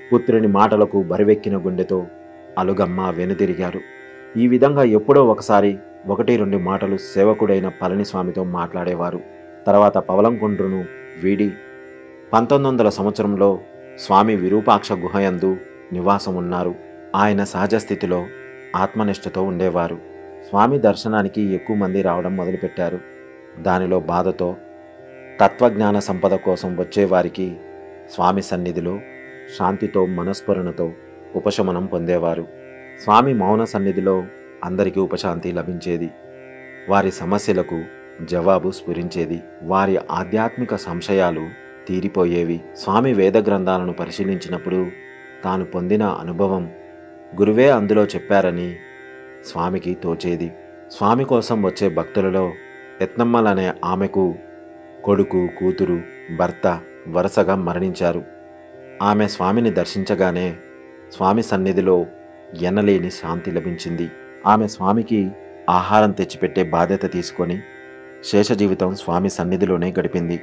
పుత్రుని మాటలకు బరువెక్కిన గుండెతో అలుగమ్మ వెనుదిరిగారు. ఈ విధంగా ఎప్పుడో ఒకసారి 1-2 మాటలు సేవకుడైన పళనిస్వామితో మాట్లాడేవారు. తర్వాత పవలంకొండ్రును వీడి 1900 సంవత్సరంలో స్వామి విరూపాక్ష గుహయందు నివాసమున్నారు. ఆయన సహజ స్థితిలో ఆత్మనిష్టతో ఉండేవారు. స్వామి దర్శనానికి ఎక్కువ మంది రావడం మొదలుపెట్టారు. దానిలో బాధతో తత్వజ్ఞాన సంపద కోసం వచ్చేవారికి స్వామి సన్నిధిలో శాంతితో మనస్ఫురణతో ఉపశమనం పొందేవారు. స్వామి మౌన సన్నిధిలో అందరికీ ఉపశాంతి లభించేది. వారి సమస్యలకు జవాబు స్ఫురించేది. వారి ఆధ్యాత్మిక సంశయాలు తీరిపోయేవి. స్వామి వేద గ్రంథాలను పరిశీలించినప్పుడు తాను పొందిన అనుభవం గురువే అందులో చెప్పారని స్వామికి తోచేది. స్వామి కోసం వచ్చే భక్తులలో యత్నమ్మలనే ఆమెకు కొడుకు, కూతురు, భర్త వరుసగా మరణించారు. ఆమె స్వామిని దర్శించగానే స్వామి సన్నిధిలో ఎనలేని శాంతి లభించింది. ఆమె స్వామికి ఆహారం తెచ్చిపెట్టే బాధ్యత తీసుకొని శేష జీవితం స్వామి సన్నిధిలోనే గడిపింది.